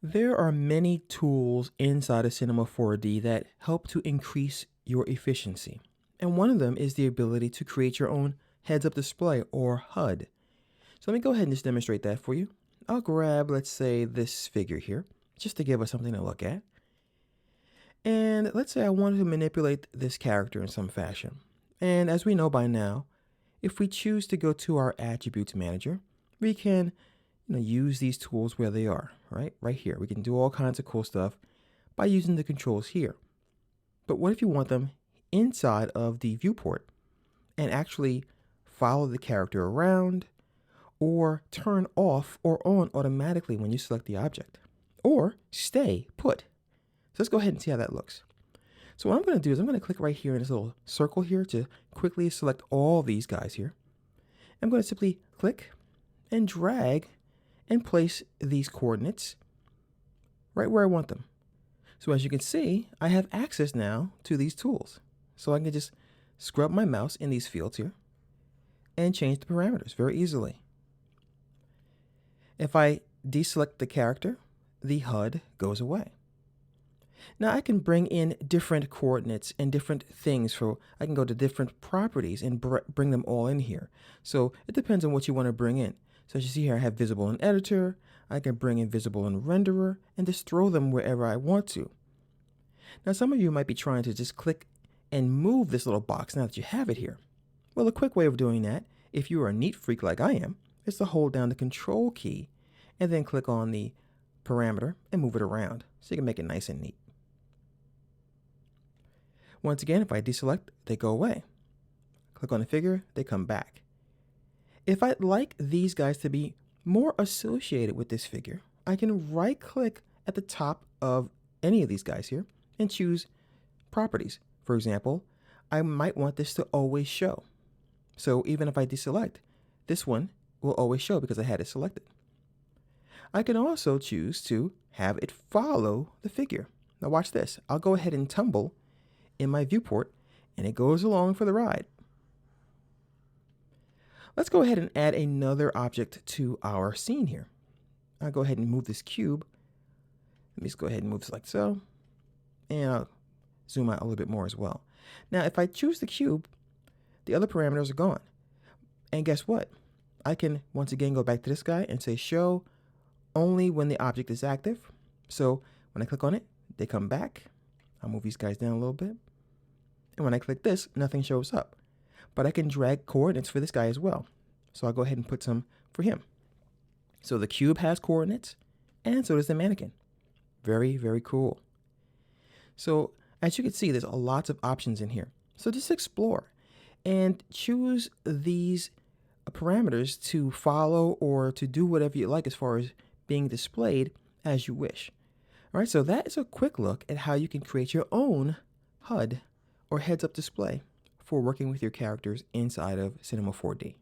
There are many tools inside of Cinema 4D that help to increase your efficiency. And one of them is the ability to create your own heads-up display or HUD. So let me go ahead and just demonstrate that for you. I'll grab, let's say, this figure here, just to give us something to look at. And let's say I wanted to manipulate this character in some fashion. And as we know by now, if we choose to go to our attributes manager, we can use these tools where they are, right? Right here. We can do all kinds of cool stuff by using the controls here. But what if you want them inside of the viewport and actually follow the character around or turn off or on automatically when you select the object or stay put? So let's go ahead and see how that looks. So what I'm going to do is I'm going to click right here in this little circle here to quickly select all these guys here. I'm going to simply click and drag and place these coordinates right where I want them. So as you can see, I have access now to these tools. So I can just scrub my mouse in these fields here and change the parameters very easily. If I deselect the character, the HUD goes away. Now I can bring in different coordinates and different things. So I can go to different properties and bring them all in here. So it depends on what you want to bring in. So as you see here, I have visible in editor. I can bring in visible in renderer and just throw them wherever I want to. Now some of you might be trying to just click and move this little box now that you have it here. Well, a quick way of doing that, if you are a neat freak like I am, is to hold down the control key and then click on the parameter and move it around so you can make it nice and neat. Once again, if I deselect, they go away. Click on the figure, they come back. If I'd like these guys to be more associated with this figure, I can right click at the top of any of these guys here and choose properties. For example, I might want this to always show. So even if I deselect, this one will always show because I had it selected. I can also choose to have it follow the figure. Now watch this. I'll go ahead and tumble in my viewport and it goes along for the ride. Let's go ahead and add another object to our scene here. I'll go ahead and move this cube. Let me just go ahead and move this like so. And I'll zoom out a little bit more as well. Now, if I choose the cube, the other parameters are gone. And guess what? I can once again go back to this guy and say show only when the object is active. So when I click on it, they come back. I'll move these guys down a little bit. And when I click this, nothing shows up. But I can drag coordinates for this guy as well. So I'll go ahead and put some for him. So the cube has coordinates, and so does the mannequin. Very, very cool. So as you can see, there's lots of options in here. So just explore and choose these parameters to follow or to do whatever you like as far as being displayed as you wish. All right, so that is a quick look at how you can create your own HUD or heads-up display for working with your characters inside of Cinema 4D.